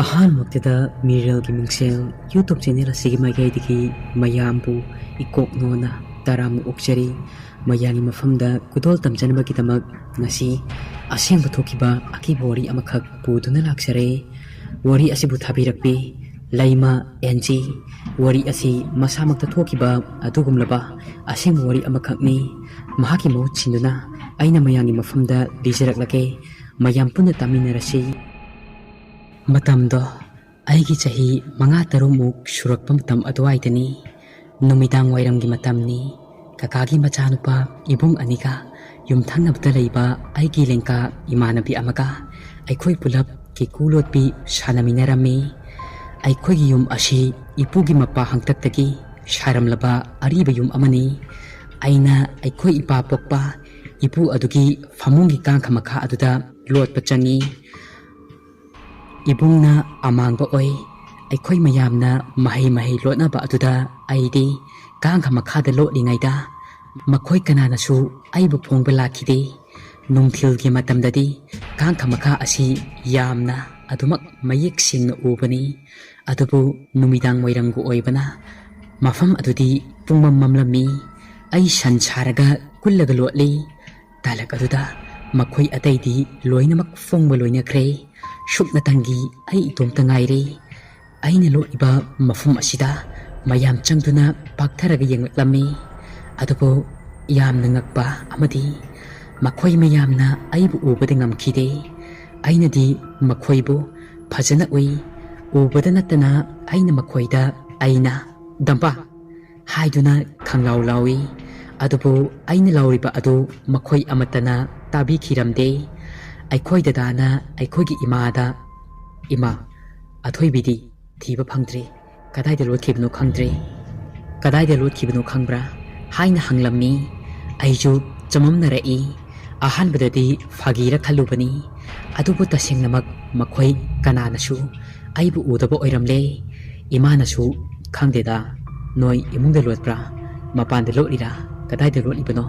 ꯑꯍꯥꯟꯕꯃꯛꯇꯗ ꯃꯤꯔꯦꯜꯒꯤ ꯃꯤꯡꯁꯦꯜ YouTube channel ꯑꯁꯤꯒꯤ ꯃꯥꯏꯀꯩꯗꯒꯤ ꯃꯌꯥꯝꯕꯨ ꯏꯀꯣꯛꯅꯣꯅ ꯇꯔꯥꯝꯅ ꯑꯣꯛꯆꯔꯤ꯫ ꯃꯌꯥꯝꯒꯤ ꯃꯐꯝꯗ ꯈꯨꯗꯣꯜ ꯇꯝꯖꯅꯕꯒꯤꯗꯃꯛ ꯉꯁꯤ ꯑꯁꯦꯡꯕ ꯊꯣꯛꯈꯤꯕ ꯑꯀꯤꯕ ꯋꯥꯔꯤ ꯑꯃꯈꯛ ꯄꯨꯗꯨꯅ ꯂꯥꯛꯆꯔꯦ꯫ ꯋꯥꯔꯤ ꯑꯁꯤꯕꯨ ꯊꯥꯕꯤꯔꯛꯄꯤ ꯂꯩꯃ ꯑꯦꯟꯖꯤ꯫ ꯋꯥꯔꯤ ꯑꯁꯤ ꯃꯁꯥꯃꯛꯇ ꯊꯣꯛꯈꯤꯕ ꯑꯗꯨꯒꯨꯝꯂꯕ ꯑꯁꯦꯡꯕ ꯋꯥꯔꯤ ꯑꯃꯈꯛꯅꯤ꯫ ꯃꯍꯥꯛꯀꯤ ꯃꯍꯨꯠ ꯁꯤꯟꯗꯨꯅ ꯑꯩꯅ ꯃꯌꯥꯝꯒꯤ ꯃꯐꯝꯗ ꯂꯤꯖꯔꯛꯂꯒꯦ꯫ ꯃꯌꯥꯝ ꯄꯨꯟꯅ ꯇꯥꯃꯤꯟꯅꯔꯁꯤ꯫ ꯃꯇꯝꯗꯣ ꯑꯩꯒꯤ ꯆꯍꯤ 5-6ꯃꯨꯛ ꯁꯨꯔꯛꯄ ꯃꯇꯝ ꯑꯗꯨꯋꯥꯏꯗꯅꯤ꯫ ꯅꯨꯃꯤꯗꯥꯡ ꯋꯥꯏꯔꯝꯒꯤ ꯃꯇꯝꯅꯤ꯫ ꯀꯀꯥꯒꯤ ꯃꯆꯥꯅꯨꯄꯥ ꯏꯕꯨꯡ ꯑꯅꯤꯒ ꯌꯨꯝꯊꯪꯅꯕꯗ ꯂꯩꯕ ꯑꯩꯒꯤ ꯂꯦꯡꯀꯥ ꯏꯃꯥꯟꯅꯕꯤ ꯑꯃꯒ ꯑꯩꯈꯣꯏ ꯄꯨꯂꯞ ꯀꯦꯀꯨ ꯂꯣꯠꯄꯤ ꯁꯥꯟꯅꯃꯤꯟꯅꯔꯝꯃꯤ꯫ ꯑꯩꯈꯣꯏꯒꯤ ꯌꯨꯝ ꯑꯁꯤ ꯏꯄꯨꯒꯤ ꯃꯄꯥ ꯍꯥꯛꯇꯛꯇꯒꯤ ꯁꯥꯔꯝꯂꯕ ꯑꯔꯤꯕ ꯌꯨꯝ ꯑꯃꯅꯤ꯫ ꯑꯩꯅ ꯑꯩꯈꯣꯏ ꯏꯄꯥ ꯄꯣꯛꯄ ꯏꯄꯨ ꯑꯗꯨꯒꯤ ꯐꯃꯨꯡꯒꯤ ꯀꯥꯡꯈ ꯃꯈꯥ ꯑꯗꯨꯗ ꯂꯣꯠꯄ ꯆꯪꯏ꯫ ꯏꯕꯨꯡꯅ ꯑꯃꯥꯡꯕ ꯑꯣꯏ꯫ ꯑꯩꯈꯣꯏ ꯃꯌꯥꯝꯅ ꯃꯍꯩ ꯂꯣꯠꯅꯕ ꯑꯗꯨꯗ ꯑꯩꯗꯤ ꯀꯥꯡꯈ ꯃꯈꯥꯗ ꯂꯣꯠꯂꯤꯉꯩꯗ ꯃꯈꯣꯏ ꯀꯅꯥꯅꯁꯨ ꯑꯩꯕꯨ ꯐꯣꯡꯕ ꯂꯥꯛꯈꯤꯗꯦ꯫ ꯅꯨꯡꯊꯤꯜꯒꯤ ꯃꯇꯝꯗꯗꯤ ꯀꯥꯡꯈ ꯃꯈꯥ ꯑꯁꯤ ꯌꯥꯝꯅ ꯑꯗꯨꯃꯛ ꯃꯌꯦꯛ ꯁꯦꯡꯅ ꯎꯕꯅꯤ꯫ ꯑꯗꯨꯕꯨ ꯅꯨꯃꯤꯗꯥꯡ ꯋꯥꯏꯔꯝꯒ ꯑꯣꯏꯕꯅ ꯃꯐꯝ ꯑꯗꯨꯗꯤ ꯄꯨꯡꯃꯝ ꯃꯝꯂꯝꯃꯤ꯫ ꯑꯩ ꯁꯟ ꯁꯥꯔꯒ ꯀꯨꯜꯂꯒ ꯂꯣꯠꯂꯤ꯫ ꯇꯥꯂꯛ ꯑꯗꯨꯗ ꯃꯈꯣꯏ ꯑꯇꯩꯗꯤ ꯂꯣꯏꯅꯃꯛ ꯐꯣꯡꯕ ꯂꯣꯏꯅꯈ꯭ꯔꯦ꯫ ꯁꯨꯞꯅꯇꯪꯒꯤ ꯑꯩ ꯏꯇꯣꯝꯇ ꯉꯥꯏꯔꯦ꯫ ꯑꯩꯅ ꯂꯣꯠꯂꯤꯕ ꯃꯐꯝ ꯑꯁꯤꯗ ꯃꯌꯥꯝ ꯆꯪꯗꯨꯅ ꯄꯥꯛꯊꯔꯒ ꯌꯦꯡꯂꯛꯂꯝꯃꯤ꯫ ꯑꯗꯨꯕꯨ ꯌꯥꯝꯅ ꯉꯛꯄ ꯑꯃꯗꯤ ꯃꯈꯣꯏ ꯃꯌꯥꯝꯅ ꯑꯩꯕꯨ ꯎꯕꯗ ꯉꯝꯈꯤꯗꯦ꯫ ꯑꯩꯅꯗꯤ ꯃꯈꯣꯏꯕꯨ ꯐꯖꯅ ꯎꯏ꯫ ꯎꯕꯗ ꯅꯠꯇꯅ ꯑꯩꯅ ꯃꯈꯣꯏꯗ ꯑꯩꯅ ꯗꯝꯄꯥ ꯍꯥꯏꯗꯨꯅ ꯈꯪꯂꯥꯎ ꯂꯥꯎꯏ꯫ ꯑꯗꯨꯕꯨ ꯑꯩꯅ ꯂꯥꯎꯔꯤꯕ ꯑꯗꯨ ꯃꯈꯣꯏ ꯑꯃꯠꯇꯅ ꯇꯥꯕꯤꯈꯤꯔꯝꯗꯦ꯫ ꯑꯩꯈꯣꯏ ꯗꯗꯥꯅ ꯑꯩꯈꯣꯏꯒꯤ ꯏꯃꯥꯗ "ꯏꯃꯥ, ꯑꯊꯣꯏꯕꯤꯗꯤ ꯊꯤꯕ ꯐꯪꯗ꯭ꯔꯦ꯫ ꯀꯗꯥꯏꯗ ꯂꯣꯠꯈꯤꯕꯅꯣ ꯈꯪꯗ꯭ꯔꯦ꯫ ꯀꯗꯥꯏꯗ ꯂꯣꯠꯈꯤꯕꯅꯣ ꯈꯪꯕ꯭ꯔꯥ?" ꯍꯥꯏꯅ ꯍꯪꯂꯝꯃꯤ꯫ ꯑꯩꯁꯨ ꯆꯃꯝꯅꯔꯛꯏ꯫ ꯑꯍꯥꯟꯕꯗꯗꯤ ꯐꯥꯒꯤꯔ ꯈꯜꯂꯨꯕꯅꯤ꯫ ꯑꯗꯨꯕꯨ ꯇꯁꯦꯡꯅꯃꯛ ꯃꯈꯣꯏ ꯀꯅꯥꯅꯁꯨ ꯑꯩꯕꯨ ꯎꯗꯕ ꯑꯣꯏꯔꯝꯂꯦ꯫ ꯏꯃꯥꯅꯁꯨ "ꯈꯪꯗꯦꯗ, ꯅꯣꯏ ꯏꯃꯨꯡꯗ ꯂꯣꯠꯄ꯭ꯔꯥ? ꯃꯄꯥꯟꯗ ꯂꯣꯠꯂꯤꯔꯥ? ꯀꯗꯥꯏꯗ ꯂꯣꯠꯂꯤꯕꯅꯣ?"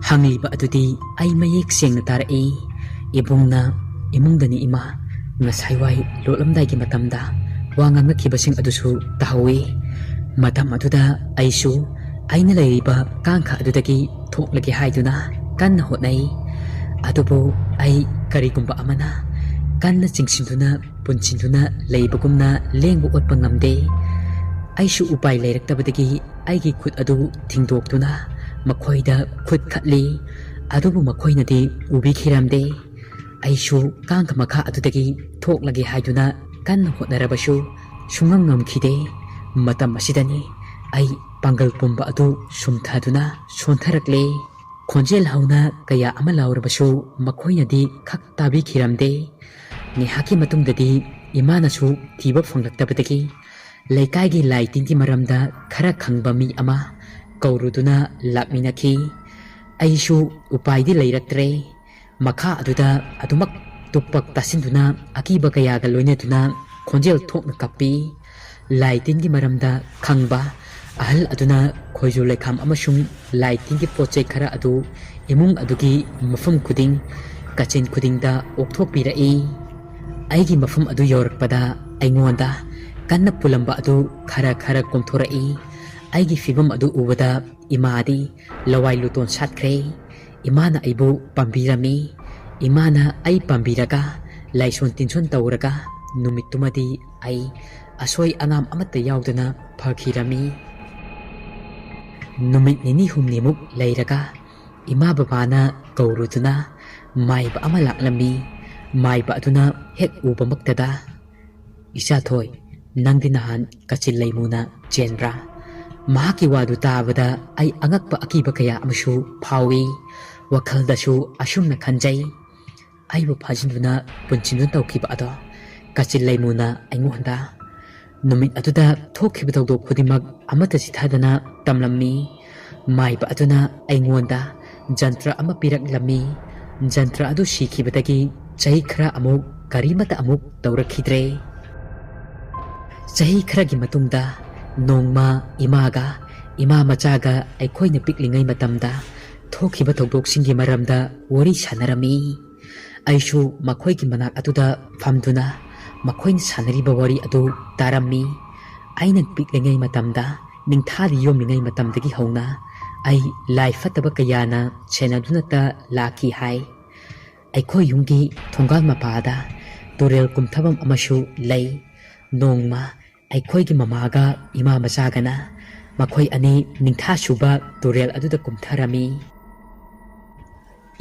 ꯍꯪꯂꯤꯕ ꯑꯗꯨꯗꯤ ꯑꯩ ꯃꯌꯦꯛ ꯁꯦꯡꯅ ꯇꯥꯔꯛꯏ꯫ ꯏꯕꯨꯡꯅ "ꯏꯃꯨꯡꯗꯅꯤ ꯏꯃꯥ꯫ ꯉꯁꯥꯏꯋꯥꯏ ꯂꯣꯠꯂꯝꯗꯥꯏꯒꯤ ꯃꯇꯝꯗ ꯋꯥ ꯉꯥꯡꯅꯈꯤꯕꯁꯤꯡ ꯑꯗꯨꯁꯨ ꯇꯥꯍꯧꯏ꯫ ꯃꯇꯝ ꯑꯗꯨꯗ ꯑꯩꯁꯨ ꯑꯩꯅ ꯂꯩꯔꯤꯕ ꯀꯥꯡꯈ ꯑꯗꯨꯗꯒꯤ ꯊꯣꯛꯂꯒꯦ ꯍꯥꯏꯗꯨꯅ ꯀꯟꯅ ꯍꯣꯠꯅꯩ꯫ ꯑꯗꯨꯕꯨ ꯑꯩ ꯀꯔꯤꯒꯨꯝꯕ ꯑꯃꯅ ꯀꯟꯅ ꯆꯤꯡꯁꯤꯟꯗꯨꯅ ꯄꯨꯟꯁꯤꯟꯗꯨꯅ ꯂꯩꯕꯒꯨꯝꯅ ꯂꯦꯡꯕ ꯑꯣꯠꯄ ꯉꯝꯗꯦ꯫ ꯑꯩꯁꯨ ꯎꯄꯥꯏ ꯂꯩꯔꯛꯇꯕꯗꯒꯤ ꯑꯩꯒꯤ ꯈꯨꯠ ꯑꯗꯨ ꯊꯤꯡꯗꯣꯛꯇꯨꯅ ꯃꯈꯣꯏꯗ ꯈꯨꯠ ꯈꯠꯂꯤ꯫ ꯑꯗꯨꯕꯨ ꯃꯈꯣꯏꯅꯗꯤ ꯎꯕꯤꯈꯤꯔꯝꯗꯦ꯫ ꯑꯩꯁꯨ ꯀꯥꯡꯈ ꯃꯈꯥ ꯑꯗꯨꯗꯒꯤ ꯊꯣꯛꯂꯒꯦ ꯍꯥꯏꯗꯨꯅ ꯀꯟꯅ ꯍꯣꯠꯅꯔꯕꯁꯨ ꯁꯨꯡꯉꯝ ꯉꯝꯈꯤꯗꯦ꯫ ꯃꯇꯝ ꯑꯁꯤꯗꯅꯤ ꯑꯩ ꯄꯥꯡꯒꯜ ꯄꯨꯝꯕ ꯑꯗꯨ ꯁꯨꯝꯊꯗꯨꯅ ꯁꯣꯟꯊꯔꯛꯂꯦ꯫ ꯈꯣꯟꯖꯦꯜ ꯍꯧꯅ ꯀꯌꯥ ꯑꯃ ꯂꯥꯎꯔꯕꯁꯨ ꯃꯈꯣꯏꯅꯗꯤ ꯈꯛ ꯇꯥꯕꯤꯈꯤꯔꯝꯗꯦ꯫ ꯉꯥꯏꯍꯥꯛꯀꯤ ꯃꯇꯨꯡꯗꯗꯤ ꯏꯃꯥꯅꯁꯨ ꯊꯤꯕ ꯐꯪꯂꯛꯇꯕꯗꯒꯤ ꯂꯩꯀꯥꯏꯒꯤ ꯂꯥꯏ ꯇꯤꯟꯒꯤ ꯃꯔꯝꯗ ꯈꯔ ꯈꯪꯕ ꯃꯤ ꯑꯃ ꯀꯧꯔꯨꯗꯨꯅ ꯂꯥꯛꯃꯤꯟꯅꯈꯤ꯫ ꯑꯩꯁꯨ ꯎꯄꯥꯏꯗꯤ ꯂꯩꯔꯛꯇ꯭ꯔꯦ꯫ ꯃꯈꯥ ꯑꯗꯨꯗ ꯑꯗꯨꯃꯛ ꯇꯨꯞꯄꯛ ꯇꯥꯁꯤꯟꯗꯨꯅ ꯑꯀꯤꯕ ꯀꯌꯥꯒ ꯂꯣꯏꯅꯗꯨꯅ ꯈꯣꯟꯖꯦꯜ ꯊꯣꯛꯅ ꯀꯞꯄꯤ꯫ ꯂꯥꯏ ꯇꯤꯟꯒꯤ ꯃꯔꯝꯗ ꯈꯪꯕ ꯑꯍꯜ ꯑꯗꯨꯅ ꯈꯣꯏꯖꯨ ꯂꯩꯈꯥꯝ ꯑꯃꯁꯨꯡ ꯂꯥꯏ ꯇꯤꯟꯒꯤ ꯄꯣꯠꯆꯩ ꯈꯔ ꯑꯗꯨ ꯏꯃꯨꯡ ꯑꯗꯨꯒꯤ ꯃꯐꯝ ꯈꯨꯗꯤꯡ ꯀꯥꯆꯤꯟ ꯈꯨꯗꯤꯡꯗ ꯑꯣꯛꯊꯣꯛꯄꯤꯔꯛꯏ꯫ ꯑꯩꯒꯤ ꯃꯐꯝ ꯑꯗꯨ ꯌꯧꯔꯛꯄꯗ ꯑꯩꯉꯣꯟꯗ ꯀꯟꯅ ꯄꯨꯜꯂꯝꯕ ꯑꯗꯨ ꯈꯔ ꯀꯣꯝꯊꯣꯔꯛꯏ꯫ ꯑꯩꯒꯤ ꯐꯤꯕꯝ ꯑꯗꯨ ꯎꯕꯗ ꯏꯃꯥꯗꯤ ꯂꯋꯥꯏ ꯂꯨꯇꯣꯟ ꯁꯥꯠꯈ꯭ꯔꯦ꯫ ꯏꯃꯥꯅ ꯑꯩꯕꯨ ꯄꯥꯝꯕꯤꯔꯝꯃꯤ꯫ ꯏꯃꯥꯅ ꯑꯩ ꯄꯥꯝꯕꯤꯔꯒ ꯂꯥꯏꯁꯣꯟ ꯇꯤꯟꯁꯣꯟ ꯇꯧꯔꯒ ꯅꯨꯃꯤꯠꯇꯨꯃꯗꯤ ꯑꯩ ꯑꯁꯣꯏ ꯑꯉꯥꯝ ꯑꯃꯠꯇ ꯌꯥꯎꯗꯅ ꯐꯈꯤꯔꯝꯃꯤ꯫ ꯅꯨꯃꯤꯠ ꯅꯤꯅꯤ ꯍꯨꯝꯅꯤꯃꯨꯛ ꯂꯩꯔꯒ ꯏꯃꯥ ꯕꯕꯥꯅ ꯀꯧꯔꯨꯗꯨꯅ ꯃꯥꯏꯕ ꯑꯃ ꯂꯥꯛꯂꯝꯃꯤ꯫ ꯃꯥꯏꯕ ꯑꯗꯨꯅ ꯍꯦꯛ ꯎꯕꯃꯛꯇꯗ "ꯏꯆꯥꯊꯣꯏ, ꯅꯪꯗꯤ ꯅꯍꯥꯟ ꯀꯆꯤꯜ ꯂꯩꯃꯨꯅ ꯆꯦꯟꯕ꯭ꯔꯥ?" ꯃꯍꯥꯛꯀꯤ ꯋꯥꯗꯨ ꯇꯥꯕꯗ ꯑꯩ ꯑꯉꯛꯄ ꯑꯀꯤꯕ ꯀꯌꯥ ꯑꯃꯁꯨ ꯐꯥꯎꯏ꯫ ꯋꯥꯈꯜꯗꯁꯨ ꯑꯁꯨꯝꯅ ꯈꯟꯖꯩ, ꯑꯩꯕꯨ ꯐꯥꯖꯤꯟꯗꯨꯅ ꯄꯨꯟꯁꯤꯟꯗꯨꯅ ꯇꯧꯈꯤꯕ ꯑꯗꯣ ꯀꯆꯤꯜ ꯂꯩꯃꯨꯅ ꯑꯩꯉꯣꯟꯗ ꯅꯨꯃꯤꯠ ꯑꯗꯨꯗ ꯊꯣꯛꯈꯤꯕ ꯊꯧꯗꯣꯛ ꯈꯨꯗꯤꯡꯃꯛ ꯑꯃꯠꯇ ꯆꯤꯊꯗꯅ ꯇꯝꯂꯝꯃꯤ꯫ ꯃꯥꯏꯕ ꯑꯗꯨꯅ ꯑꯩꯉꯣꯟꯗ ꯖꯟꯇ꯭ꯔ ꯑꯃ ꯄꯤꯔꯛꯂꯝꯃꯤ꯫ ꯖꯟꯇ꯭ꯔ ꯑꯗꯨ ꯁꯤꯈꯤꯕꯗꯒꯤ ꯆꯍꯤ ꯈꯔ ꯑꯃꯨꯛ ꯀꯔꯤꯃꯠꯇ ꯑꯃꯨꯛ ꯇꯧꯔꯛꯈꯤꯗ꯭ꯔꯦ꯫ ꯆꯍꯤ ꯈꯔꯒꯤ ꯃꯇꯨꯡꯗ ꯅꯣꯡꯃ ꯏꯃꯥꯒ ꯏꯃꯥ ꯃꯆꯥꯒ ꯑꯩꯈꯣꯏꯅ ꯄꯤꯛꯂꯤꯉꯩ ꯃꯇꯝꯗ ꯊꯣꯛꯈꯤꯕ ꯊꯧꯗꯣꯛꯁꯤꯡꯒꯤ ꯃꯔꯝꯗ ꯋꯥꯔꯤ ꯁꯥꯟꯅꯔꯝꯃꯤ꯫ ꯑꯩꯁꯨ ꯃꯈꯣꯏꯒꯤ ꯃꯅꯥꯛ ꯑꯗꯨꯗ ꯐꯝꯗꯨꯅ ꯃꯈꯣꯏꯅ ꯁꯥꯟꯅꯔꯤꯕ ꯋꯥꯔꯤ ꯑꯗꯨ ꯇꯥꯔꯝꯃꯤ꯫ ꯑꯩꯅ ꯄꯤꯛꯂꯤꯉꯩ ꯃꯇꯝꯗ ꯅꯤꯡꯊꯥꯗ ꯌꯣꯝꯂꯤꯉꯩ ꯃꯇꯝꯗꯒꯤ ꯍꯧꯅ ꯑꯩ ꯂꯥꯏ ꯐꯠꯇꯕ ꯀꯌꯥꯅ ꯁꯦꯟꯅꯗꯨꯅꯇ ꯂꯥꯛꯈꯤ ꯍꯥꯏ꯫ ꯑꯩꯈꯣꯏ ꯌꯨꯝꯒꯤ ꯊꯣꯡꯒꯥꯜ ꯃꯄꯥꯗ ꯇꯨꯔꯦꯜ ꯀꯨꯝꯊꯐꯝ ꯑꯃꯁꯨ ꯂꯩ꯫ ꯅꯣꯡꯃ ꯑꯩꯈꯣꯏꯒꯤ ꯃꯃꯥꯒ ꯏꯃꯥ ꯃꯆꯥꯒꯅ ꯃꯈꯣꯏ ꯑꯅꯤ ꯅꯤꯡꯊꯥ ꯁꯨꯕ ꯇꯨꯔꯦꯜ ꯑꯗꯨꯗ ꯀꯨꯝꯊꯔꯝꯃꯤ꯫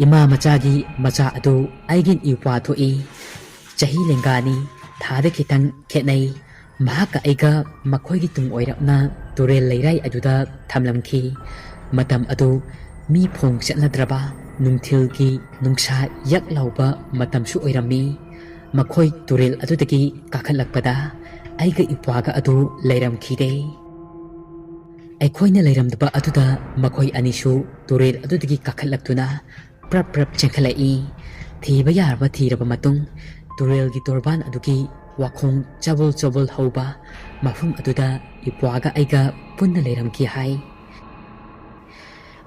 ꯏꯃꯥ ꯃꯆꯥꯒꯤ ꯃꯆꯥ ꯑꯗꯨ ꯑꯩꯒꯤ ꯏꯄ꯭ꯋꯥ ꯊꯣꯛꯏ꯫ ꯆꯍꯤ ꯂꯦꯡꯒꯥꯅꯤ, ꯊꯥꯗ ꯈꯤꯇꯪ ꯈꯦꯠꯅꯩ꯫ ꯃꯍꯥꯛꯀ ꯑꯩꯒ ꯃꯈꯣꯏꯒꯤ ꯇꯨꯡ ꯑꯣꯏꯔꯞꯅ ꯇꯨꯔꯦꯜ ꯂꯩꯔꯥꯏ ꯑꯗꯨꯗ ꯊꯝꯂꯝꯈꯤ꯫ ꯃꯇꯝ ꯑꯗꯨ ꯃꯤ ꯐꯣꯡ ꯆꯠꯅꯗ꯭ꯔꯕ ꯅꯨꯡꯊꯤꯜꯒꯤ ꯅꯨꯡꯁꯥ ꯌꯛ ꯂꯥꯎꯕ ꯃꯇꯝꯁꯨ ꯑꯣꯏꯔꯝꯃꯤ꯫ ꯃꯈꯣꯏ ꯇꯨꯔꯦꯜ ꯑꯗꯨꯗꯒꯤ ꯀꯥꯈꯠꯂꯛꯄꯗ ꯑꯩꯒ ꯏꯄ꯭ꯋꯥꯒ ꯑꯗꯨ ꯂꯩꯔꯝꯈꯤꯗꯦ꯫ ꯑꯩꯈꯣꯏꯅ ꯂꯩꯔꯝꯗꯕ ꯑꯗꯨꯗ ꯃꯈꯣꯏ ꯑꯅꯤꯁꯨ ꯇꯨꯔꯦꯜ ꯑꯗꯨꯗꯒꯤ ꯀꯥꯈꯠꯂꯛꯇꯨꯅ ꯄ꯭ꯔꯞ ꯄ꯭ꯔꯞ ꯆꯦꯟꯈꯠꯂꯛꯏ꯫ ꯊꯤꯕ ꯌꯥꯔꯕ ꯊꯤꯔꯕ ꯃꯇꯨꯡ ꯇꯨꯔꯦꯜꯒꯤ ꯇꯣꯔꯕꯥꯟ ꯑꯗꯨꯒꯤ ꯋꯥꯈꯣꯡ ꯆꯕꯣꯜ ꯆꯕꯣꯜ ꯍꯧꯕ ꯃꯐꯝ ꯑꯗꯨꯗ ꯏꯄ꯭ꯋꯥꯒ ꯑꯩꯒ ꯄꯨꯟꯅ ꯂꯩꯔꯝꯈꯤ ꯍꯥꯏ꯫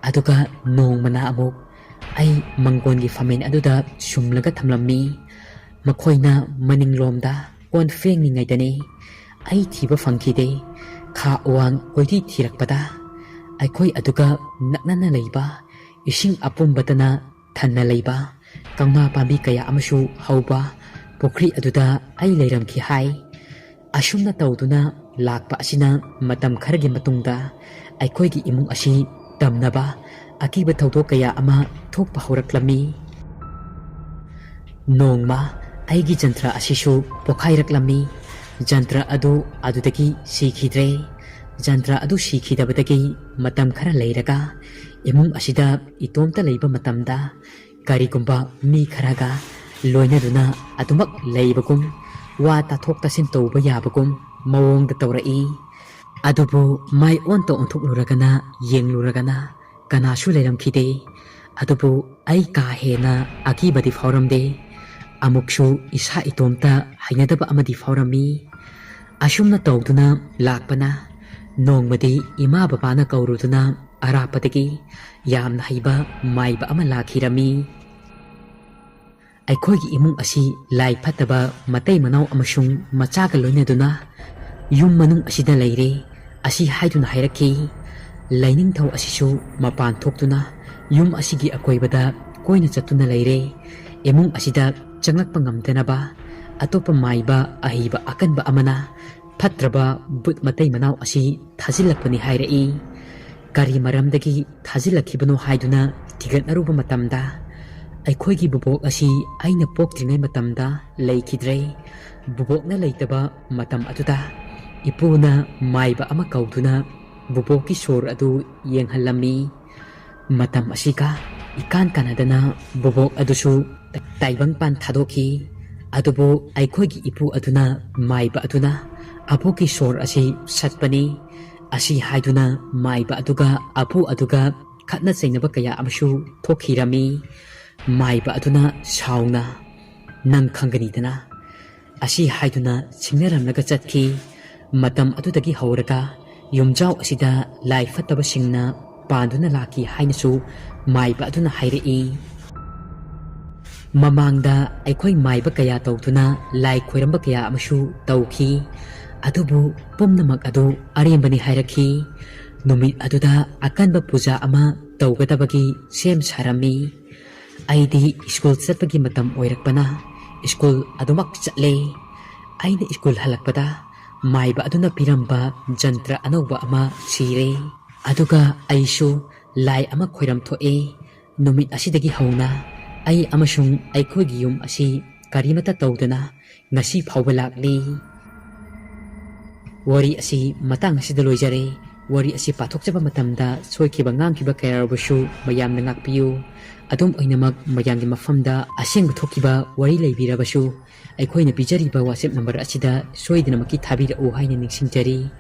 ꯑꯗꯨꯒ ꯅꯣꯡꯃꯅ ꯑꯃꯨꯛ ꯑꯩ ꯃꯪꯒꯣꯟꯒꯤ ꯐꯝꯃꯦꯟ ꯑꯗꯨꯗ ꯁꯨꯝꯂꯒ ꯊꯝꯂꯝꯃꯤ꯫ ꯃꯈꯣꯏꯅ ꯃꯅꯤꯡꯂꯣꯝꯗ ꯀꯣꯟ ꯐꯦꯡꯂꯤꯉꯩꯗꯅꯤ꯫ ꯑꯩ ꯊꯤꯕ ꯐꯪꯈꯤꯗꯦ꯫ ꯈꯥ ꯑꯋꯥꯡ ꯀꯣꯏꯊꯤ ꯊꯤꯔꯛꯄꯗ ꯑꯩꯈꯣꯏ ꯑꯗꯨꯒ ꯅꯛꯅꯅ ꯂꯩꯕ, ꯏꯁꯤꯡ ꯑꯄꯨꯝꯕꯇꯅ ꯊꯟꯅ ꯂꯩꯕ, ꯀꯧꯅꯥ ꯄꯥꯝꯕꯤ ꯀꯌꯥ ꯑꯃꯁꯨ ꯍꯧꯕ ꯄꯨꯈ꯭ꯔꯤ ꯑꯗꯨꯗ ꯑꯩ ꯂꯩꯔꯝꯈꯤ ꯍꯥꯏ꯫ ꯑꯁꯨꯝꯅ ꯇꯧꯗꯨꯅ ꯂꯥꯛꯄ ꯑꯁꯤꯅ ꯃꯇꯝ ꯈꯔꯒꯤ ꯃꯇꯨꯡꯗ ꯑꯩꯈꯣꯏꯒꯤ ꯏꯃꯨꯡ ꯑꯁꯤ ꯇꯝꯅꯕ ꯑꯀꯤꯕ ꯊꯧꯗꯣꯛ ꯀꯌꯥ ꯑꯃ ꯊꯣꯛꯄ ꯍꯧꯔꯛꯂꯝꯃꯤ꯫ ꯅꯣꯡꯃ ꯑꯩꯒꯤ ꯖꯟꯇ꯭ꯔ ꯑꯁꯤꯁꯨ ꯄꯣꯈꯥꯏꯔꯛꯂꯝꯃꯤ꯫ ꯖꯟꯇ꯭ꯔ ꯑꯗꯨ ꯑꯗꯨꯗꯒꯤ ꯁꯤꯈꯤꯗ꯭ꯔꯦ꯫ ꯖꯟꯇ꯭ꯔ ꯑꯗꯨ ꯁꯤꯈꯤꯗꯕꯗꯒꯤ ꯃꯇꯝ ꯈꯔ ꯂꯩꯔꯒ ꯏꯃꯨꯡ ꯑꯁꯤꯗ ꯏꯇꯣꯝꯇ ꯂꯩꯕ ꯃꯇꯝꯗ ꯀꯔꯤꯒꯨꯝꯕ ꯃꯤ ꯈꯔꯒ ꯂꯣꯏꯅꯗꯨꯅ ꯑꯗꯨꯃꯛ ꯂꯩꯕꯒꯨꯝ, ꯋꯥ ꯇꯥꯊꯣꯛ ꯇꯥꯁꯤꯟ ꯇꯧꯕ ꯌꯥꯕꯒꯨꯝ ꯃꯑꯣꯡꯗ ꯇꯧꯔꯛꯏ꯫ ꯑꯗꯨꯕꯨ ꯃꯥꯏ ꯑꯣꯟꯇ ꯑꯣꯟꯊꯣꯛꯂꯨꯔꯒꯅ ꯌꯦꯡꯂꯨꯔꯒꯅ ꯀꯅꯥꯁꯨ ꯂꯩꯔꯝꯈꯤꯗꯦ꯫ ꯑꯗꯨꯕꯨ ꯑꯩ ꯀꯥ ꯍꯦꯟꯅ ꯑꯀꯤꯕꯗꯤ ꯐꯥꯎꯔꯝꯗꯦ꯫ ꯑꯃꯨꯛꯁꯨ ꯏꯁꯥ ꯏꯇꯣꯝꯇ ꯍꯩꯅꯗꯕ ꯑꯃꯗꯤ ꯐꯥꯎꯔꯝꯃꯤ꯫ ꯑꯁꯨꯝꯅ ꯇꯧꯗꯨꯅ ꯂꯥꯛꯄꯅ ꯅꯣꯡꯃꯗꯤ ꯏꯃꯥ ꯕꯕꯥꯅ ꯀꯧꯔꯨꯗꯨꯅ ꯑꯔꯥꯞꯄꯗꯒꯤ ꯌꯥꯝꯅ ꯍꯩꯕ ꯃꯥꯏꯕ ꯑꯃ ꯂꯥꯛꯈꯤꯔꯝꯃꯤ꯫ ꯑꯩꯈꯣꯏꯒꯤ ꯏꯃꯨꯡ ꯑꯁꯤ ꯂꯥꯏ ꯐꯠꯇꯕ ꯃꯇꯩ ꯃꯅꯥꯎ ꯑꯃꯁꯨꯡ ꯃꯆꯥꯒ ꯂꯣꯏꯅꯗꯨꯅ ꯌꯨꯝ ꯃꯅꯨꯡ ꯑꯁꯤꯗ ꯂꯩꯔꯦ ꯑꯁꯤ ꯍꯥꯏꯗꯨꯅ ꯍꯥꯏꯔꯛꯈꯤ꯫ ꯂꯥꯏꯅꯤꯡꯊꯧ ꯑꯁꯤꯁꯨ ꯃꯄꯥꯟ ꯊꯣꯛꯇꯨꯅ ꯌꯨꯝ ꯑꯁꯤꯒꯤ ꯑꯀꯣꯏꯕꯗ ꯀꯣꯏꯅ ꯆꯠꯇꯨꯅ ꯂꯩꯔꯦ꯫ ꯏꯃꯨꯡ ꯑꯁꯤꯗ ꯆꯪꯂꯛꯄ ꯉꯝꯗꯅꯕ ꯑꯇꯣꯞꯄ ꯃꯥꯏꯕ ꯑꯍꯩꯕ ꯑꯀꯟꯕ ꯑꯃꯅ ꯐꯠꯇ꯭ꯔꯕ ꯕꯨꯠ ꯃꯇꯩ ꯃꯅꯥꯎ ꯑꯁꯤ ꯊꯥꯖꯤꯜꯂꯛꯄꯅꯤ ꯍꯥꯏꯔꯛꯏ꯫ ꯀꯔꯤ ꯃꯔꯝꯗꯒꯤ ꯊꯥꯖꯤꯜꯂꯛꯈꯤꯕꯅꯣ ꯍꯥꯏꯗꯨꯅ ꯊꯤꯒꯠꯅꯔꯨꯕ ꯃꯇꯝꯗ ꯑꯩꯈꯣꯏꯒꯤ ꯕꯨꯕꯣꯛ ꯑꯁꯤ ꯑꯩꯅ ꯄꯣꯛꯇ꯭ꯔꯤꯉꯩ ꯃꯇꯝꯗ ꯂꯩꯈꯤꯗ꯭ꯔꯦ꯫ ꯕꯨꯕꯣꯛꯅ ꯂꯩꯇꯕ ꯃꯇꯝ ꯑꯗꯨꯗ ꯏꯄꯨꯅ ꯃꯥꯏꯕ ꯑꯃ ꯀꯧꯗꯨꯅ ꯕꯨꯕꯣꯛꯀꯤ ꯁꯣꯔ ꯑꯗꯨ ꯌꯦꯡꯍꯜꯂꯝꯃꯤ꯫ ꯃꯇꯝ ꯑꯁꯤꯒ ꯏꯀꯥꯟ ꯀꯥꯟꯅꯗꯅ ꯕꯨꯕꯣꯛ ꯑꯗꯨꯁꯨ ꯇꯥꯏꯕꯪꯄꯥꯟ ꯊꯥꯗꯣꯛꯈꯤ꯫ ꯑꯗꯨꯕꯨ ꯑꯩꯈꯣꯏꯒꯤ ꯏꯄꯨ ꯑꯗꯨꯅ ꯃꯥꯏꯕ ꯑꯗꯨꯅ ꯑꯕꯣꯛꯀꯤ ꯁꯣꯔ ꯑꯁꯤ ꯁꯠꯄꯅꯤ ꯑꯁꯤ ꯍꯥꯏꯗꯨꯅ ꯃꯥꯏꯕ ꯑꯗꯨꯒ ꯑꯄꯨ ꯑꯗꯨꯒ ꯈꯠꯅ ꯆꯩꯅꯕ ꯀꯌꯥ ꯑꯃꯁꯨ ꯊꯣꯛꯈꯤꯔꯝꯃꯤ꯫ ꯃꯥꯏꯕ ꯑꯗꯨꯅ ꯁꯥꯎꯅ "ꯅꯪ ꯈꯪꯒꯅꯤꯗꯅ" ꯑꯁꯤ ꯍꯥꯏꯗꯨꯅ ꯁꯤꯡꯅꯔꯝꯂꯒ ꯆꯠꯈꯤ꯫ ꯃꯇꯝ ꯑꯗꯨꯗꯒꯤ ꯍꯧꯔꯒ ꯌꯨꯝꯖꯥꯎ ꯑꯁꯤꯗ ꯂꯥꯏ ꯐꯠꯇꯕꯁꯤꯡꯅ ꯄꯥꯟꯗꯨꯅ ꯂꯥꯛꯈꯤ ꯍꯥꯏꯅꯁꯨ ꯃꯥꯏꯕ ꯑꯗꯨꯅ ꯍꯥꯏꯔꯛꯏ꯫ ꯃꯃꯥꯡꯗ ꯑꯩꯈꯣꯏ ꯃꯥꯏꯕ ꯀꯌꯥ ꯇꯧꯗꯨꯅ ꯂꯥꯏ ꯈꯣꯏꯔꯝꯕ ꯀꯌꯥ ꯑꯃꯁꯨ ꯇꯧꯈꯤ꯫ ꯑꯗꯨꯕꯨ ꯄꯨꯝꯅꯃꯛ ꯑꯗꯨ ꯑꯔꯦꯝꯕꯅꯤ ꯍꯥꯏꯔꯛꯈꯤ꯫ ꯅꯨꯃꯤꯠ ꯑꯗꯨꯗ ꯑꯀꯟꯕ ꯄꯨꯖꯥ ꯑꯃ ꯇꯧꯒꯗꯕꯒꯤ ꯁꯦꯝ ꯁꯥꯔꯝꯃꯤ꯫ ꯑꯩꯗꯤ ꯁ꯭ꯀꯨꯜ ꯆꯠꯄꯒꯤ ꯃꯇꯝ ꯑꯣꯏꯔꯛꯄꯅ ꯁ꯭ꯀꯨꯜ ꯑꯗꯨꯃꯛ ꯆꯠꯂꯦ꯫ ꯑꯩꯅ ꯁ꯭ꯀꯨꯜ ꯍꯜꯂꯛꯄꯗ ꯃꯥꯏꯕ ꯑꯗꯨꯅ ꯄꯤꯔꯝꯕ ꯖꯟꯇ꯭ꯔ ꯑꯅꯧꯕ ꯑꯃ ꯁꯤꯔꯦ꯫ ꯑꯗꯨꯒ ꯑꯩꯁꯨ ꯂꯥꯏ ꯑꯃ ꯈꯣꯏꯔꯝ ꯊꯣꯛꯑꯦ꯫ ꯅꯨꯃꯤꯠ ꯑꯁꯤꯗꯒꯤ ꯍꯧꯅ ꯑꯩ ꯑꯃꯁꯨꯡ ꯑꯩꯈꯣꯏꯒꯤ ꯌꯨꯝ ꯑꯁꯤ ꯀꯔꯤꯃꯠꯇ ꯇꯧꯗꯅ ꯉꯁꯤ ꯐꯥꯎꯕ ꯂꯥꯛꯂꯤ꯫ ꯋꯥꯔꯤ ꯑꯁꯤ ꯃꯇꯥꯡ ꯑꯁꯤꯗ ꯂꯣꯏꯖꯔꯦ꯫ ꯋꯥꯔꯤ ꯑꯁꯤ ꯄꯥꯊꯣꯛꯆꯕ ꯃꯇꯝꯗ ꯁꯣꯏꯈꯤꯕ ꯉꯥꯡꯈꯤꯕ ꯀꯌꯥ ꯌꯥꯎꯔꯕꯁꯨ ꯃꯌꯥꯝꯅ ꯉꯥꯛꯄꯤꯌꯨ꯫ ꯑꯗꯨꯝ ꯑꯣꯏꯅꯃꯛ ꯃꯌꯥꯝꯒꯤ ꯃꯐꯝꯗ ꯑꯁꯦꯡꯕ ꯊꯣꯛꯈꯤꯕ ꯋꯥꯔꯤ ꯂꯩꯕꯤꯔꯕꯁꯨ ꯑꯩꯈꯣꯏꯅ ꯄꯤꯖꯔꯤꯕ ꯋꯥꯆꯦꯞ ꯅꯝꯕꯔ ꯑꯁꯤꯗ ꯁꯣꯏꯗꯅꯃꯛꯀꯤ ꯊꯥꯕꯤꯔꯛꯎ ꯍꯥꯏꯅ ꯅꯤꯡꯁꯤꯡꯖꯔꯤ꯫